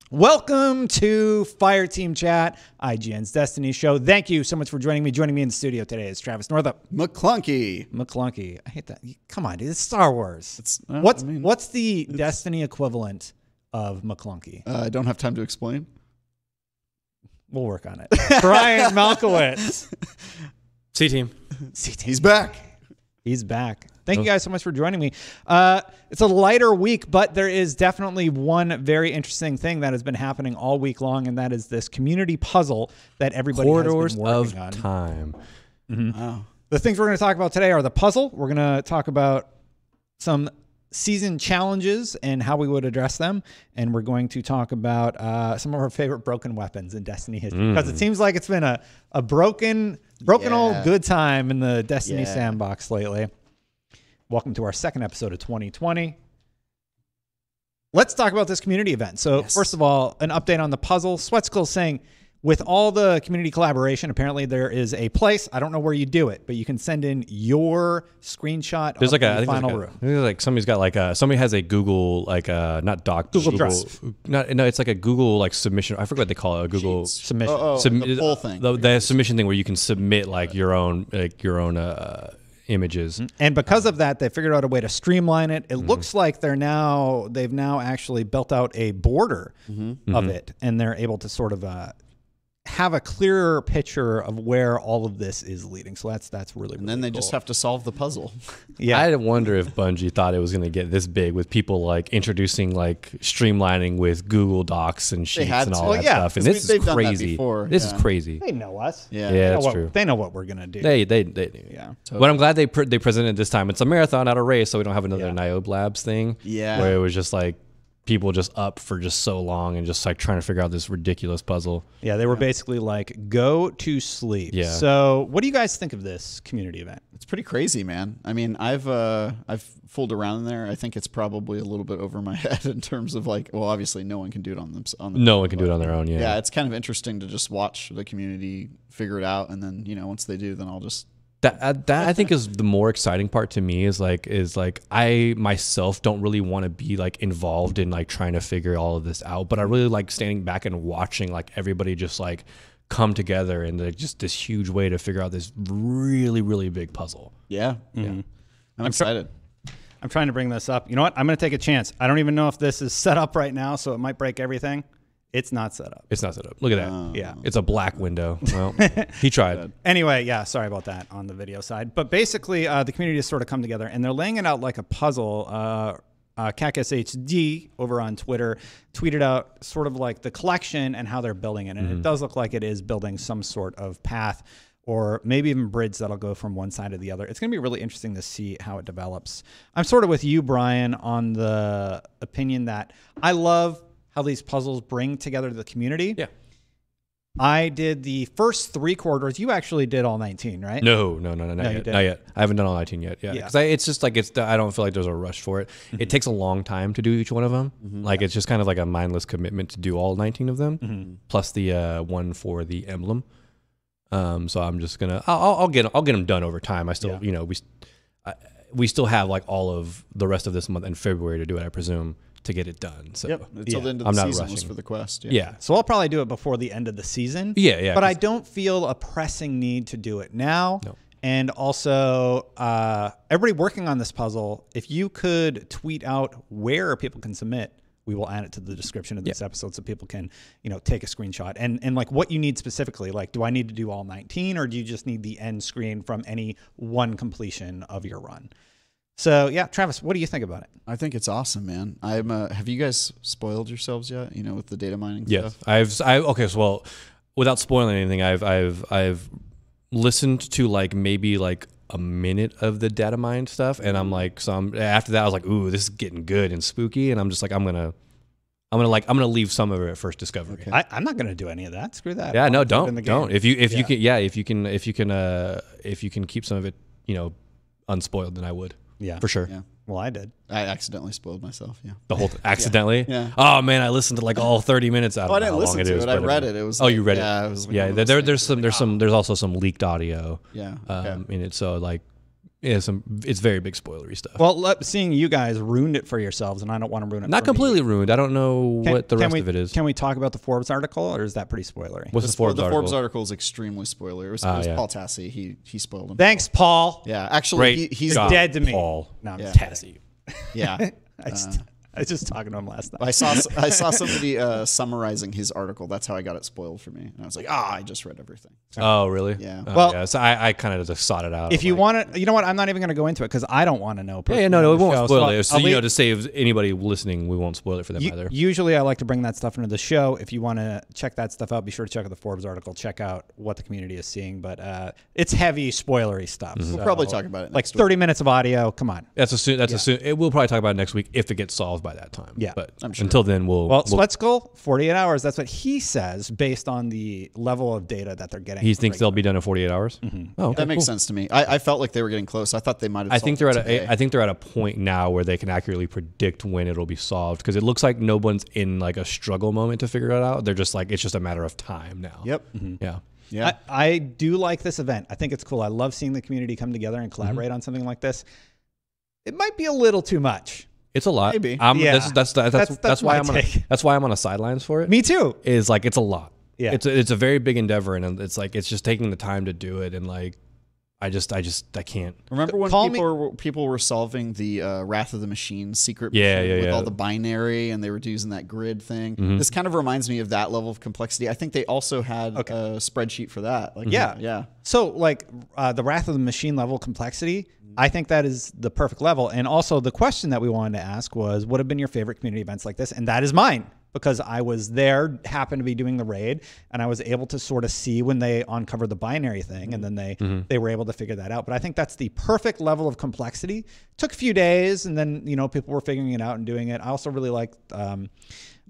Welcome to Fireteam Chat, IGN's Destiny show. Thank you so much for joining me. Joining me in the studio today is Travis Northup. McClunky. I hate that. Come on, dude. It's Star Wars. What's the Destiny equivalent of McClunky? I don't have time to explain. We'll work on it. Brian Malkowitz. C-Team. He's back. He's back. Thank you guys so much for joining me. It's a lighter week, but there is definitely one very interesting thing that has been happening all week long, and that is this community puzzle that everybody has been working on. Corridors of Time. Mm-hmm. Wow. The things we're going to talk about today are the puzzle. We're going to talk about some season challenges and how we would address them, and we're going to talk about some of our favorite broken weapons in Destiny history, because it seems like it's been a broken old good time in the Destiny sandbox lately. Welcome to our second episode of 2020. Let's talk about this community event. So first of all, an update on the puzzle. Sweatskill's saying with all the community collaboration, apparently there is a place. I don't know where you do it, but you can send in your screenshot of the final room. There's like somebody's got like somebody has a Google not doc Google Drive. No, it's like a Google like submission. I forget what they call it. A Google submission. The full thing. The submission thing where you can submit like your own images. And because of that, they figured out a way to streamline it. It looks like they've now actually built out a border of it, and they're able to sort of have a clearer picture of where all of this is leading. So that's really, and then they just have to solve the puzzle. Yeah. I wonder if Bungie thought it was going to get this big with people like introducing like streamlining with Google Docs and sheets and all that stuff. And this is crazy. This is crazy. They know us. Yeah, that's true. They know what we're going to do. They do. Yeah. Totally. But I'm glad they presented this time. It's a marathon, not a race, so we don't have another Niobe Labs thing. Yeah. Where it was just like people just up for just so long and just like trying to figure out this ridiculous puzzle. Yeah, they were basically like, go to sleep. Yeah. So what do you guys think of this community event? It's pretty crazy, man. I mean, I've fooled around in there. I think it's probably a little bit over my head in terms of like, well, obviously no one can do it on them. No one can do it on their own. Yeah, it's kind of interesting to just watch the community figure it out, and then once they do, then I'll just. That I think is the more exciting part to me is like I myself don't really want to be like involved in like trying to figure all of this out, but I really like standing back and watching like everybody just like come together and like just this huge way to figure out this really, really big puzzle. Yeah. I'm excited. I'm trying to bring this up. You know what? I'm going to take a chance. I don't even know if this is set up right now, so it might break everything. It's not set up. It's not set up. Look at that. Yeah. It's a black window. Well, he tried. Anyway, yeah, sorry about that on the video side. But basically, the community has sort of come together, and they're laying it out like a puzzle. CacSHD over on Twitter tweeted out sort of like the collection and how they're building it. And it does look like it is building some sort of path or maybe even bridge that'll go from one side to the other. It's going to be really interesting to see how it develops. I'm sort of with you, Brian, on the opinion that I love how these puzzles bring together the community. Yeah. I did the first 3 corridors. You actually did all 19, right? No, not yet. I haven't done all 19 yet. Yeah. Because it's just like I don't feel like there's a rush for it. It takes a long time to do each one of them. Like it's just kind of like a mindless commitment to do all 19 of them, plus the one for the emblem. So I'm just gonna I'll get them done over time. I still we still have like all of the rest of this month and February to do it, I presume, to get it done. So until the end of the season was for the quest. Yeah. So I'll probably do it before the end of the season. Yeah. But I don't feel a pressing need to do it now. No. And also, everybody working on this puzzle, if you could tweet out where people can submit, we will add it to the description of this episode so people can, take a screenshot and like what you need specifically. Like, do I need to do all 19 or do you just need the end screen from any one completion of your run? So yeah, Travis, what do you think about it? I think it's awesome, man. Have you guys spoiled yourselves yet? With the data mining stuff? Yes, well, without spoiling anything, I've listened to like maybe like a minute of the data mine stuff, and I'm like, after that I was like, ooh, this is getting good and spooky, and I'm just like, I'm gonna leave some of it at first discovery. Okay. I'm not gonna do any of that. Screw that. Yeah, no, don't. If you can keep some of it, unspoiled, then I would. Yeah, for sure. Yeah. Well, I did. I accidentally spoiled myself. Yeah. The whole accidentally. Yeah. Oh man, I listened to like all 30 minutes out. I didn't listen to it. I read it. It was. You read it. Yeah. It was like there's also some leaked audio. Yeah. In it. So like, it's very big spoilery stuff. Well, seeing you guys ruined it for yourselves, and I don't want to ruin it. Not for completely me. ruined. I don't know what the rest of it is. Can we talk about the Forbes article, or is that pretty spoilery? What's the Forbes article? Forbes article is extremely spoilery. It was Paul Tassi. He spoiled him. Thanks, Paul. Yeah, actually, he's dead to me. Paul. No, I'm Tassi. Yeah. I was just talking to him last night. I saw somebody summarizing his article. That's how I got it spoiled for me. And I was like, I just read everything. Oh, really? Yeah. Well, so I kind of just sought it out. If you want to, you know what? I'm not even going to go into it because I don't want to know. Yeah, no, it won't spoil it. So, I'll to save anybody listening, we won't spoil it for them either. Usually I like to bring that stuff into the show. If you want to check that stuff out, be sure to check out the Forbes article. Check out what the community is seeing. But it's heavy, spoilery stuff. We'll probably talk about it like 30 minutes of audio. Come on. We'll probably talk about it next week if it gets solved by that time. Yeah. But I'm sure. until then, we'll Sweat Skull, 48 hours. That's what he says based on the level of data that they're getting. He thinks they'll be done in 48 hours. Oh, that makes sense to me. I felt like they were getting close. I thought they might have. I think they're at a point now where they can accurately predict when it'll be solved because it looks like no one's in like a struggle moment to figure it out. They're just like it's just a matter of time now. Yep. Yeah. Yeah. I do like this event. I think it's cool. I love seeing the community come together and collaborate on something like this. It might be a little too much. It's a lot. Maybe. That's why I'm on the sidelines for it. Me too. Is like it's a lot. Yeah. It's a very big endeavor, and it's like it's just taking the time to do it, and like I can't. Remember when people were solving the Wrath of the Machine secret with all the binary, and they were using that grid thing. This kind of reminds me of that level of complexity. I think they also had a spreadsheet for that. Like, yeah. So like the Wrath of the Machine level complexity, I think that is the perfect level. And also the question that we wanted to ask was, what have been your favorite community events like this? And that is mine. Because I was there, happened to be doing the raid, and I was able to sort of see when they uncovered the binary thing, and then they were able to figure that out. But I think that's the perfect level of complexity. Took a few days, and then people were figuring it out and doing it. I also really liked. I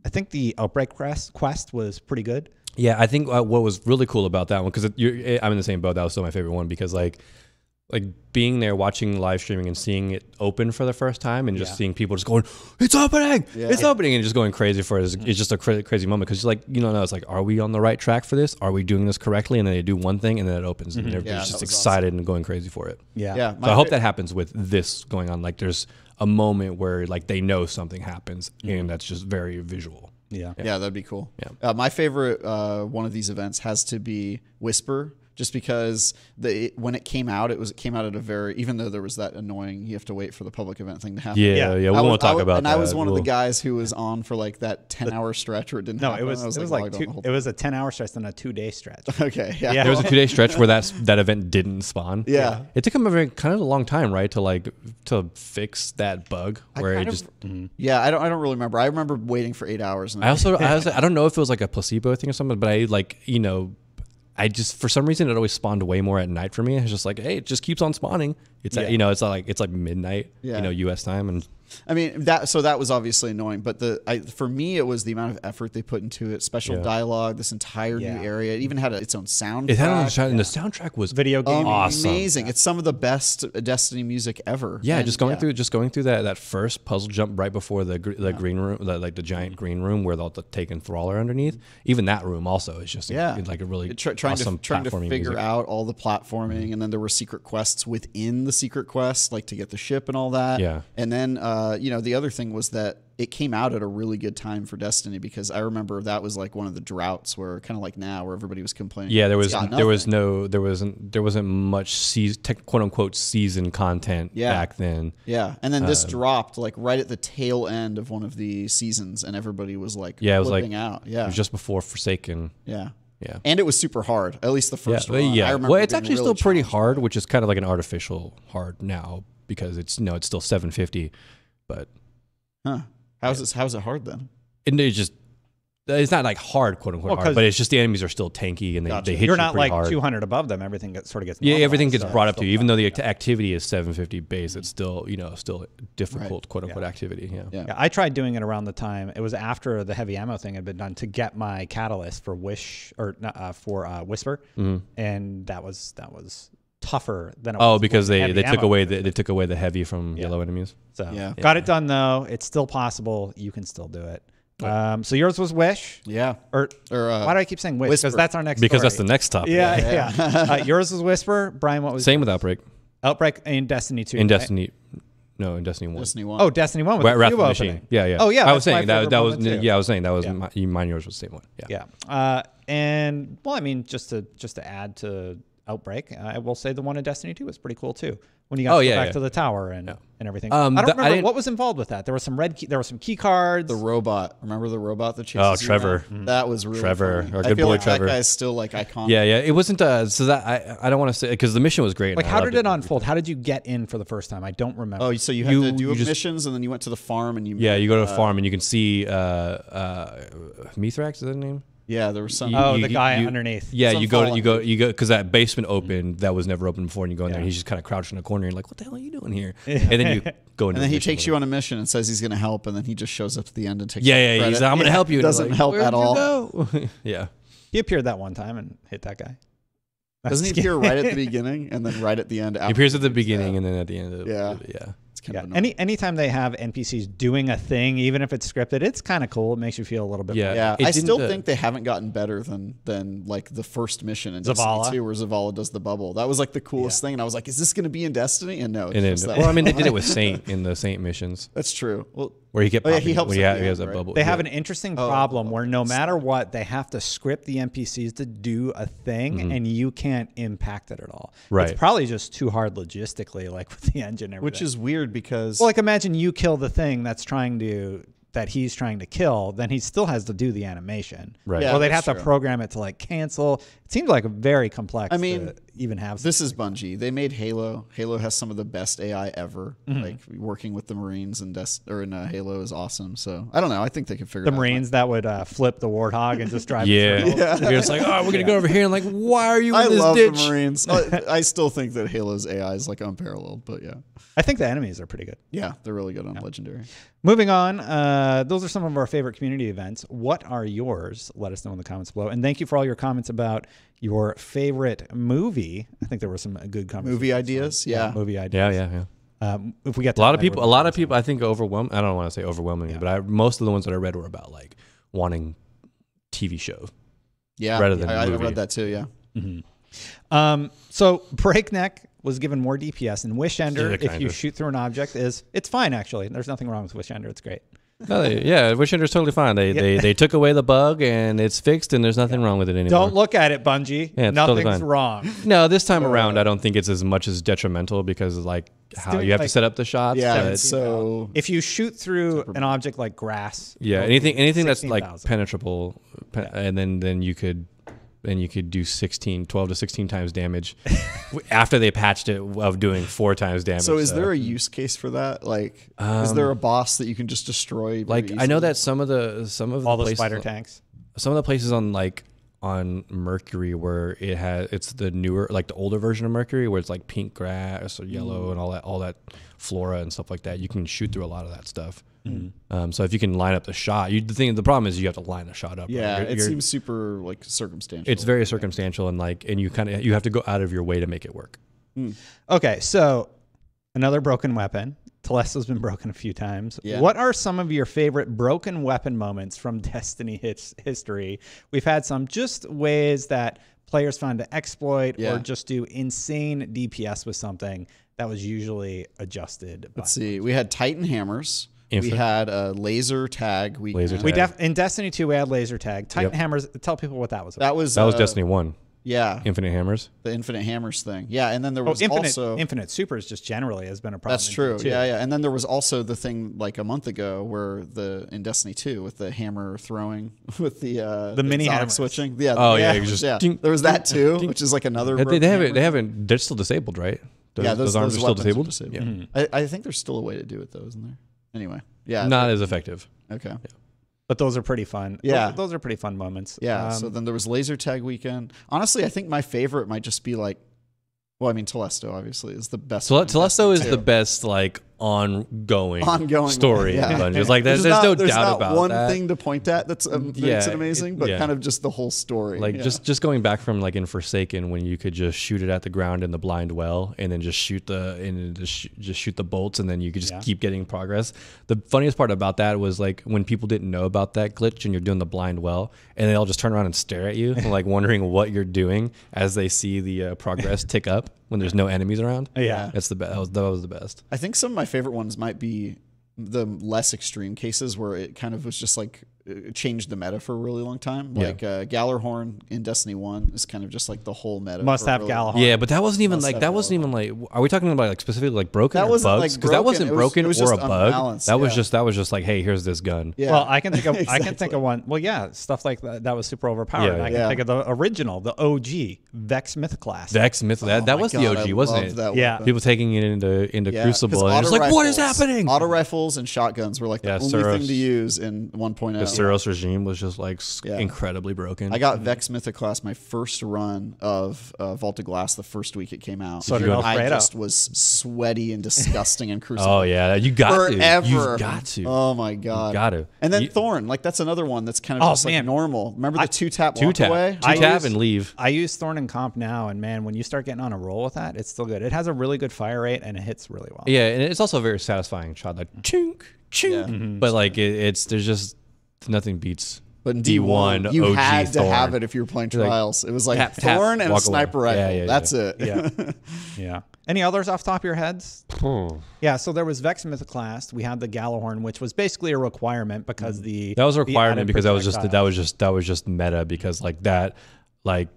think the Outbreak quest was pretty good. Yeah, I think what was really cool about that one because I'm in the same boat. That was still my favorite one because like being there, watching live streaming and seeing it open for the first time and just seeing people just going, it's opening, it's opening, and just going crazy for it. It's just a crazy moment because it's like, are we on the right track for this? Are we doing this correctly? And then they do one thing and then it opens and everybody's just excited and going crazy for it. Yeah. So I hope that happens with this going on. Like there's a moment where like they know something happens and that's just very visual. Yeah, that'd be cool. Yeah. My favorite one of these events has to be Whisper. Just because when it came out, it came out at a very, even though there was that annoying, you have to wait for the public event thing to happen. Yeah. We won't talk about that. And I was one of the guys who was on for like that 10-hour stretch where it didn't happen. It was a 10-hour stretch and a 2-day stretch. Okay. Yeah. There was a 2-day stretch where that event didn't spawn. Yeah. It took them kind of a long time, right, to fix that bug where it just. Yeah, I don't really remember. I remember waiting for 8 hours. And I don't know if it was like a placebo thing or something, but I just, for some reason, it always spawned way more at night for me. It's just like, hey, it just keeps on spawning. It's it's like midnight, U.S. time, and I mean that was obviously annoying. But for me, it was the amount of effort they put into it. Special dialogue, this entire new area. It even had its own soundtrack. It had and the soundtrack was video game awesome, amazing. It's some of the best Destiny music ever. Yeah, just going through that first puzzle jump right before the green room, the giant green room where they'll take enthrall underneath. Even that room also is just like a really trying to figure out all the platforming, and then there were secret quests within the secret quest, like to get the ship and all that. Yeah, and then the other thing was that it came out at a really good time for Destiny because I remember that was like one of the droughts where kind of like now where everybody was complaining. Yeah, there wasn't much quote unquote season content back then. Yeah, and then this dropped like right at the tail end of one of the seasons, and everybody was like it was like out. Yeah, it was just before Forsaken. Yeah. Yeah, and it was super hard. At least the first one. Yeah, I remember well, it's actually really still pretty hard, which is kind of like an artificial hard now because it's still 750, but how's it hard then? And it's not like hard, quote unquote hard, but it's just the enemies are still tanky and they hit you You're not pretty like hard. 200 above them. Everything gets everything gets brought up to you, even though the activity is 750 base. It's still still difficult, quote unquote activity. Yeah. I tried doing it around the time. It was after the heavy ammo thing had been done to get my catalyst for Whisper, and that was tougher than it was because they took away the they took away the heavy from yellow enemies. So got it done though. It's still possible. You can still do it. So yours was Wish. Yeah. Or why do I keep saying Wish? Whisper. Because that's our next. Because story. that's the next topic. Yeah. Yours was Whisper. Brian, what was same with Outbreak? Outbreak in Destiny 2. In right? Destiny. No, in Destiny 1. Destiny 1. Oh, Destiny 1 with the Wrath cube of the opening. Machine. Yeah. Oh, yeah. I was that's saying my that favorite was. moment, too. Yeah, I was saying that was mine. Yours was the same one. Yeah. Yeah. And well, I mean, just to add to Outbreak, I will say the one in Destiny 2 was pretty cool too. When you got to go back to the tower and everything. I don't remember what was involved with that. There was some there were some key cards. The robot. Remember the robot that chases you Trevor. around? That was really funny. Our I good feel boy like Trevor. that guy's still like iconic. Yeah. It wasn't so that I don't want to say because the mission was great. Like how did it unfold? How did you get in for the first time? I don't remember. Oh, so you had to do missions and then you went to the farm and you you go to the farm and you can see Mithrax, is that his name? Yeah, there was some. The guy underneath. Yeah, you go because that basement opened that was never opened before, and you go in there and he's just kind of crouched in a corner. And you're like, what the hell are you doing here? And then you go in. And then he takes you on a mission and says he's going to help, and then he just shows up at the end and takes. Yeah. He's like, I'm going to help you. Doesn't help at all. Yeah. He appeared that one time and hit that guy. Doesn't he appear right at the beginning and then right at the end? He appears at the beginning and then at the end. Yeah. It's kind of annoying. Anytime they have NPCs doing a thing, even if it's scripted, it's kind of cool. It makes you feel a little bit. Yeah. I still think they haven't gotten better than like the first mission in Destiny 2 where Zavala does the bubble. That was like the coolest thing, and I was like, is this going to be in Destiny? And no. Well, I mean, they did it with Saint in the Saint missions. That's true. Well, where he kept popping, he helps. He has that bubble. They have an interesting problem where no matter what, they have to script the NPCs to do a thing, and you can't impact it at all. Right. It's probably just too hard logistically, like with the engine and everything. Which is weird because... Well, like imagine you kill the thing that he's trying to kill, then he still has to do the animation. Right. Yeah, well, they'd have to program it to like cancel. It seems like very complex. I mean, to even have. This is Bungie. They made Halo. Halo has some of the best AI ever. Like working with the Marines in Halo is awesome. So I don't know. I think they could figure the it out. Marines that would flip the Warthog and just drive. You're just like, oh, we're gonna go over here and like, why are you in this ditch? The Marines. I still think that Halo's AI is like unparalleled, but yeah. I think the enemies are pretty good. Yeah, they're really good on Legendary. Moving on, those are some of our favorite community events. What are yours? Let us know in the comments below. And thank you for all your comments about your favorite movie. I think there were some good comments. Movie ideas? Yeah. Movie ideas. Yeah. If we get a lot of people, I think overwhelmed. I don't want to say overwhelmingly, but most of the ones that I read were about like wanting TV show. Yeah. Rather than I movie. read that too. Yeah. So Breakneck was given more DPS, and Wish Ender, if you of. shoot through an object, it's fine actually. There's nothing wrong with Wish Ender. It's great. No, Wish Ender's totally fine. They took away the bug and it's fixed and there's nothing wrong with it anymore. Don't look at it, Bungie. Yeah, nothing's totally wrong. No, this time around I don't think it's as much as detrimental because like how you have to set up the shots. Yeah, so if you shoot through an object like grass, anything that's like penetrable, and then you could do 12 to 16 times damage after they patched it of doing 4 times damage. So is there a use case for that? Like, is there a boss that you can just destroy? Like, I know that some of the spider tanks, some of the places on Mercury where it's the newer, like the older version of Mercury where it's like pink grass or yellow and all that flora and stuff like that. You can shoot through a lot of that stuff. So if you can line up the shot, the problem is you have to line the shot up. Yeah, it seems super like circumstantial. It's very circumstantial and you have to go out of your way to make it work. Okay, so another broken weapon. Telesto's been broken a few times. Yeah. What are some of your favorite broken weapon moments from Destiny history? We've had some just ways that players found to exploit or just do insane DPS with something that was usually adjusted. Let's see. We had Titan hammers. We had a laser tag. In Destiny 2, we had laser tag. Titan hammers. Tell people what that was about. That was Destiny 1. Yeah. Infinite hammers. The infinite hammers thing. Yeah, and then there was also infinite supers just generally has been a problem. That's true. Yeah. And then there was also the thing like a month ago where in Destiny 2 with the hammer throwing with the mini hammer switching. Yeah. There was that too, which is like another. They're still disabled, right? Those arms are still disabled. Yeah. I think there's still a way to do it though, isn't there? Anyway, not as effective. Okay, but those are pretty fun. Yeah, those are pretty fun moments. Yeah. So then there was laser tag weekend. Honestly, I think my favorite might just be like, well, I mean, Telesto obviously is the best. Telesto is the best like ongoing story. Yeah. It's like there's no doubt about that. One thing to point at that's makes it amazing, but kind of just the whole story. Like just going back from like in Forsaken when you could just shoot it at the ground in the blind well and then just shoot the bolts and then you could just keep getting progress. The funniest part about that was like when people didn't know about that glitch and you're doing the blind well and they all just turn around and stare at you like wondering what you're doing as they see the progress tick up. when there's no enemies around. Yeah. That's the best. That was the best. I think some of my favorite ones might be the less extreme cases where it kind of was just like changed the meta for a really long time. Like Gjallarhorn in Destiny 1 is kind of just like the whole meta. Must have Gjallarhorn. Yeah, but that wasn't even like are we talking about like specifically like broken that or bugs? Because that wasn't broken it was or just a bug. unbalanced. That was just like, hey, here's this gun. Yeah. Well, I can think of I can think of one. Well, yeah, stuff like that was super overpowered. I can think of the original, the OG Vex Mythoclast. Vex Myth that was the OG, wasn't it? Yeah. People taking it into Crucible and it's like, what is happening? Auto rifles and shotguns were like the only thing to use in 1.0. The Suros regime was just like incredibly broken. I got Vex Mythoclast my first run of Vault of Glass the first week it came out. So I just was sweaty and disgusting and Crucible. Oh yeah, you got forever. You got to. Oh my god, you got to. And then Thorn, like that's another one that's kind of just like normal. Remember the 2-tap walk away? 2-tap and leave. I use Thorn in comp now, and man, when you start getting on a roll with that, it's still good. It has a really good fire rate and it hits really well. Yeah, and it's also a very satisfying shot, like chink, chink. Yeah. But like there's just nothing beats. But in D1, you OG had to Thorn. have it if you were playing Trials. It was like tap, Thorn and a walk sniper away. rifle. Yeah, That's it. Yeah. Yeah. Any others off the top of your heads? Yeah, so there was Vex Mythoclast. We had the Gjallarhorn, which was basically a requirement because that was a requirement because that was just meta because like that like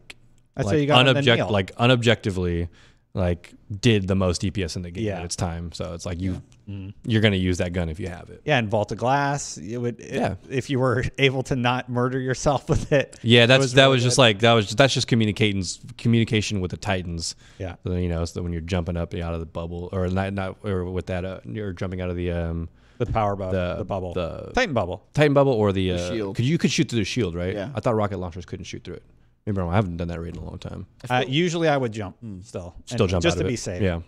that's like, you got unobjectively like did the most DPS in the game at its time. So it's like you're gonna use that gun if you have it. Yeah, and Vault of Glass, if you were able to not murder yourself with it. Yeah, that's just communication with the Titans. Yeah, so, so when you're jumping up out of the bubble or with that you're jumping out of the power bubble, the bubble, the Titan bubble, or the shield. You could shoot through the shield, right? Yeah, I thought rocket launchers couldn't shoot through it. Maybe I haven't done that raid in a long time. Usually I would jump still jump just to be safe. Yeah.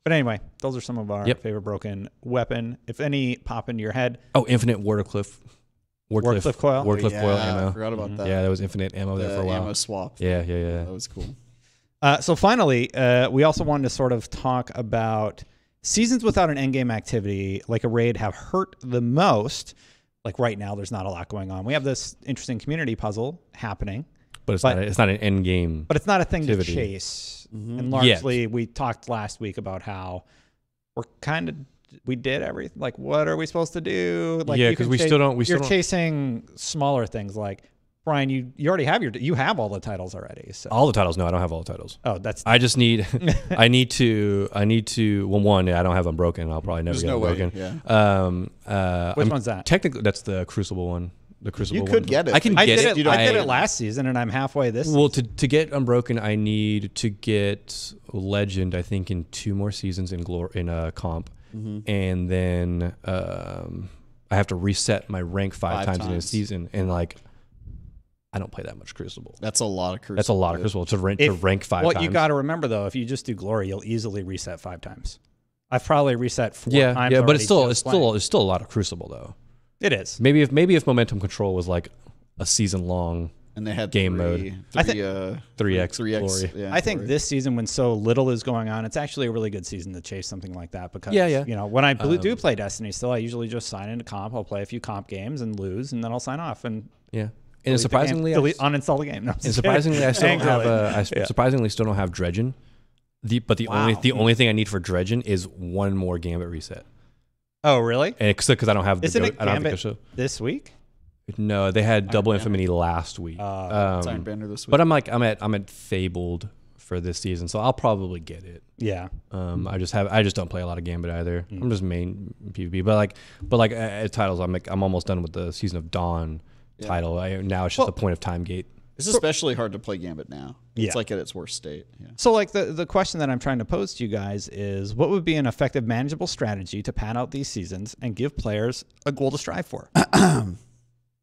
But anyway, those are some of our favorite broken weapon. If any pop into your head. Oh, infinite Warcliffe coil. Warcliffe coil ammo. I forgot about that. Yeah, there was infinite ammo there for a while. Ammo swap. Yeah. That was cool. So finally, we also wanted to sort of talk about seasons without an endgame activity, like a raid, have hurt the most. Like right now, there's not a lot going on. We have this interesting community puzzle happening. But it's not an end game. But it's not a thing to chase. Mm-hmm. And largely, we talked last week about how we did everything. Like, what are we supposed to do? Like, because you're chasing smaller things. Like, Brian, you already have you have all the titles already. So. All the titles? No, I don't have all the titles. Oh, I just need. I need to. Well, one, I don't have Unbroken. I'll probably never get Unbroken. Yeah. Which one's that? Technically, that's the Crucible one. The Crucible. You could get it. I can get it. I did it last season, and I'm halfway this. Well, to get Unbroken, I need to get Legend. I think in 2 more seasons in comp, and then I have to reset my rank 5 times in a season, and like. I don't play that much Crucible. That's a lot of Crucible. That's a lot of Crucible to rank 5 times. What you got to remember though, if you just do Glory, you'll easily reset 5 times. I've probably reset 4 times. Yeah, but it's still a lot of Crucible though. It is. Maybe if Momentum Control was like a season long and they had game mode. I think 3x Glory. Yeah, I think this season when so little is going on, it's actually a really good season to chase something like that because when I do play Destiny still, I usually just sign into comp. I'll play a few comp games and lose, and then I'll sign off and And surprisingly, uninstall the game. No, and surprisingly, I still don't have. Surprisingly, still don't have Dredgen. The only thing I need for Dredgen is 1 more Gambit reset. Oh, really? And because I don't have. Isn't it Gambit this week? No, they had Double Infamy last week. Iron Banner this week. But I'm at Fabled for this season, so I'll probably get it. Yeah. I just don't play a lot of Gambit either. I'm just main PvP, but like titles, I'm almost done with the Season of Dawn title. Now it's just a point of time gate. It's especially hard to play Gambit now. Yeah. It's like at its worst state. Yeah. So like the question that I'm trying to pose to you guys is, what would be an effective manageable strategy to pad out these seasons and give players a goal to strive for?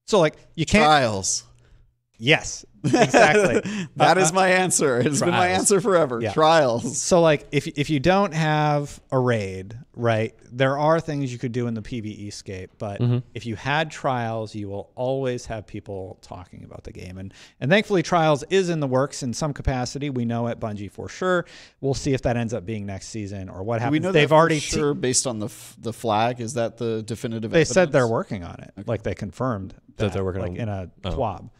So like you can't Trials. Yes, exactly. That is my answer. It's been my answer forever. Yeah. Trials. So like if you don't have a raid, right, there are things you could do in the PvE scape, but if you had trials, you will always have people talking about the game. And thankfully trials is in the works in some capacity. We know at Bungie for sure. We'll see if that ends up being next season or what happens. We know they've already based on the flag. Is that the definitive They evidence? said they're working on it. Okay. Like they confirmed that they're working like on in a TWAB.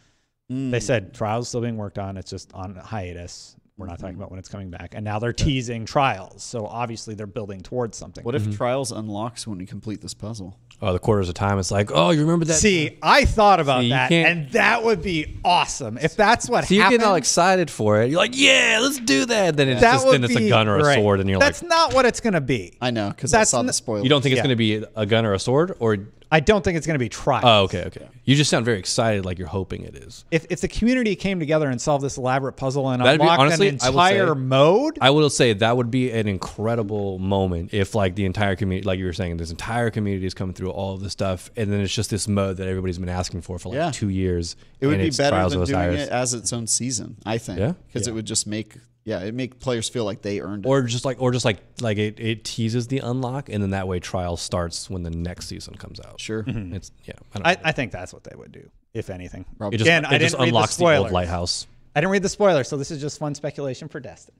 They said trials still being worked on. It's just on hiatus. We're not talking about when it's coming back. And now they're teasing Trials. So obviously they're building towards something. What if Trials unlocks when we complete this puzzle? Oh, the quarters of time. It's like, oh, you remember that? See, I thought about that, and that would be awesome if that's what happened. You're getting all excited for it. You're like, yeah, let's do that. Then it's a gun or a sword, and you're that's not what it's going to be. I know, because I saw the spoilers. You don't think it's going to be a gun or a sword, or I don't think it's going to be Trials. Oh, okay. You just sound very excited, like you're hoping it is. If the community came together and solved this elaborate puzzle and unlocked an entire mode, I will say that would be an incredible moment if, like, the entire community, like you were saying, this entire community is coming through all of this stuff, and then it's just this mode that everybody's been asking for like 2 years. It would be better than doing it as its own season, I think. Yeah, because it would just make. Yeah, it make players feel like they earned it. Or just like it teases the unlock, and then that way Trial starts when the next season comes out. Sure. It's I think that's what they would do, if anything. Probably. I didn't unlocks the old lighthouse. I didn't read the spoilers, so this is just fun speculation for Destin.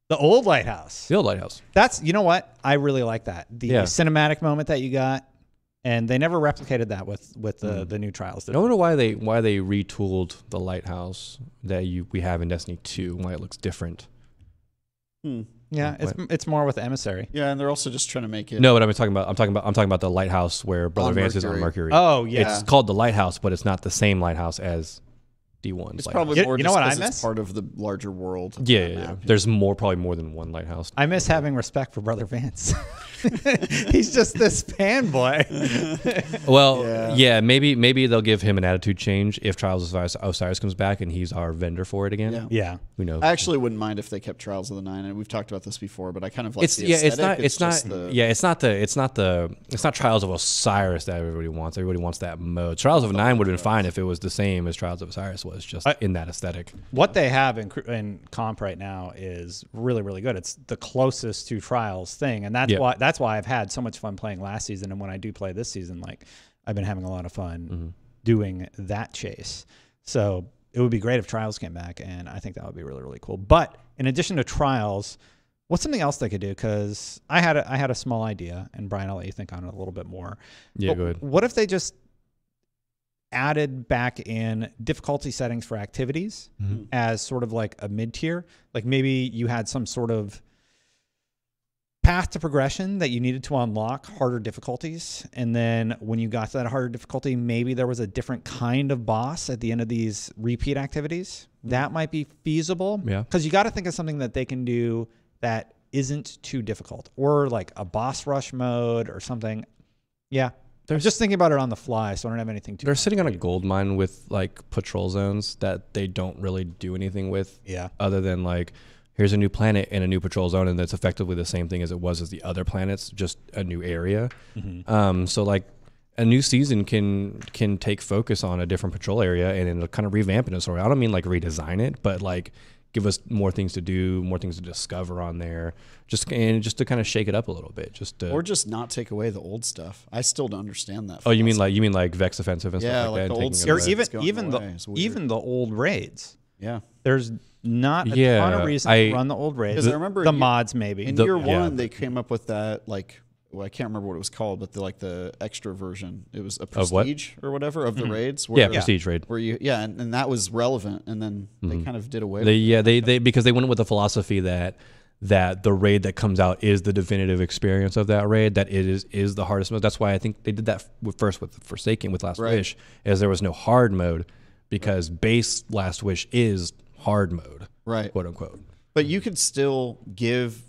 The old lighthouse. The old lighthouse. That's, you know what? I really like that. The cinematic moment that you got. And they never replicated that with the new Trials. I wonder why they retooled the lighthouse that we have in Destiny 2. Why it looks different. Yeah, it's more with Emissary. Yeah, and they're also just trying to make it. No, what I'm talking about the lighthouse where Brother Vance is on Mercury. Oh yeah, it's called the lighthouse, but it's not the same lighthouse as D1's. It's lighthouse. probably more. You know what I miss? It's part of the larger world. Yeah. There's probably more than one lighthouse. I miss having respect for Brother Vance. He's just this fanboy. Well, yeah, maybe they'll give him an attitude change if Trials of Osiris comes back and he's our vendor for it again. Yeah. Who knows? I actually wouldn't mind if they kept Trials of the Nine, and we've talked about this before, but I kind of like the it's not Trials of Osiris that everybody wants. Everybody wants that mode. Trials of Nine would have been fine if it was the same as Trials of Osiris was, just in that aesthetic. What they have in comp right now is really, really good. It's the closest to Trials thing, and that's why I've had so much fun playing last season, and when I do play this season, like I've been having a lot of fun doing that chase. So it would be great if Trials came back, and I think that would be really, really cool. But in addition to Trials, what's something else they could do? Because I had a small idea, and Brian, I'll let you think on it a little bit more. Yeah, go ahead. What if they just added back in difficulty settings for activities as sort of like a mid-tier? Like maybe you had some sort of path to progression that you needed to unlock harder difficulties, and then when you got to that harder difficulty, maybe there was a different kind of boss at the end of these repeat activities. That might be feasible. Yeah, because you got to think of something that they can do that isn't too difficult, or like a boss rush mode or something. Yeah, they're just thinking about it on the fly, so I don't have anything to. They're sitting on a gold mine with like patrol zones that they don't really do anything with. Yeah, other than like, here's a new planet and a new patrol zone, and that's effectively the same thing as it was as the other planets, just a new area. So like a new season can take focus on a different patrol area and it'll kind of revamp it. So I don't mean like redesign it, but like give us more things to do, more things to discover on there, just to kind of shake it up a little bit, or just not take away the old stuff. I still don't understand that. Oh, you mean like Vex Offensive and stuff like that? The old or even the old raids. Yeah, there's not a ton of reason to run the old raids. Because I remember the mods maybe. In year one, they came up with that, like, well, I can't remember what it was called, but the extra version. It was a prestige or whatever of the raids. Where, prestige raid. Where and that was relevant, and then they kind of did away with it. They because they went with the philosophy that the raid that comes out is the definitive experience of that raid, that it is the hardest mode. That's why I think they did that first with Forsaken, with Last Wish, as there was no hard mode, because base Last Wish is hard mode, quote unquote. But you could still give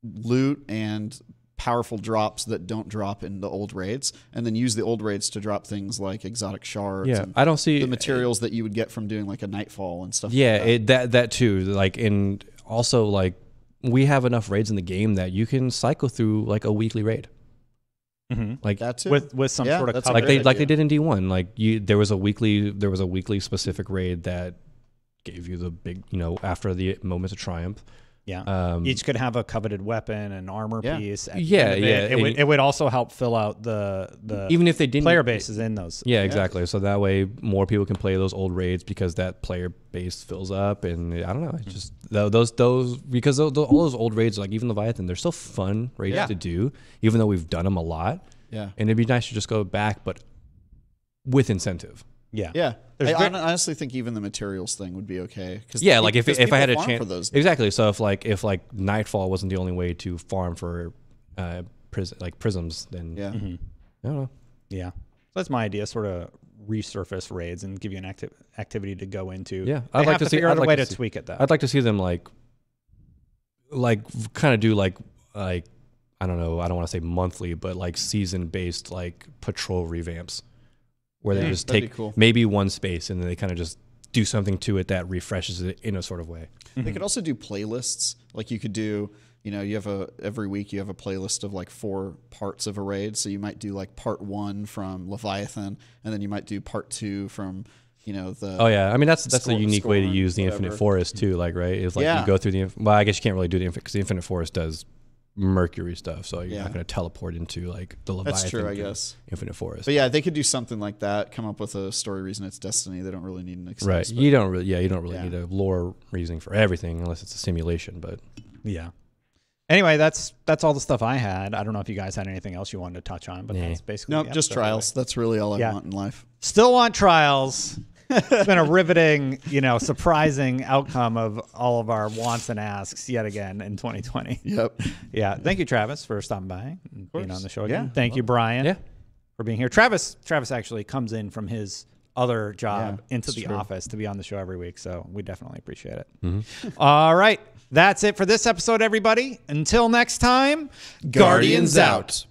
loot and powerful drops that don't drop in the old raids, and then use the old raids to drop things like exotic shards. Yeah, and I don't see the materials that you would get from doing like a Nightfall and stuff. Yeah, like that too. Like, and also like we have enough raids in the game that you can cycle through like a weekly raid. Like that too. with some sort of like they did in D1. Like there was a weekly specific raid that gave you the big, after the moments of triumph. Yeah. Each could have a coveted weapon and armor piece. It would also help fill out the even if they didn't player bases in those. Yeah, exactly. So that way more people can play those old raids because that player base fills up, and I don't know. It's just those because all those old raids, like even Leviathan, they're still fun raids to do, even though we've done them a lot. Yeah. And it'd be nice to just go back, but with incentive. Yeah. I honestly think even the materials thing would be okay. Yeah, like if I had a chance for those. Exactly. So if Nightfall wasn't the only way to farm for prisms, then yeah. I don't know. Yeah. So that's my idea, sort of resurface raids and give you an activity to go into. Yeah. I'd like to figure out a way to tweak it though. I'd like to see them like kind of do like I don't know, I don't want to say monthly, but like season based like patrol revamps where they just take maybe one space and then they kind of just do something to it that refreshes it in a sort of way. They could also do playlists. Like you could do, you have every week you have a playlist of like 4 parts of a raid. So you might do like part 1 from Leviathan, and then you might do part 2 from, the. Oh yeah, I mean that's a unique way to use the Infinite Forest too. Like it's like you go through well, I guess you can't really do the Infinite because the Infinite Forest does Mercury stuff, so you're not going to teleport into like the Leviathan. That's true, I guess. Infinite Forest. But yeah, they could do something like that. Come up with a story reason it's Destiny. They don't really need an excuse. Right. You don't really need a lore reasoning for everything unless it's a simulation. But yeah. Anyway, that's all the stuff I had. I don't know if you guys had anything else you wanted to touch on, but that's basically just trials. That's really all I want in life. Still want trials. It's been a riveting, surprising outcome of all of our wants and asks yet again in 2020. Yep. Yeah. Thank you, Travis, for stopping by and being on the show again. Yeah. Thank you, Brian, for being here. Travis actually comes in from his other job into the office to be on the show every week, so we definitely appreciate it. Mm-hmm. All right. That's it for this episode, everybody. Until next time, Guardians out.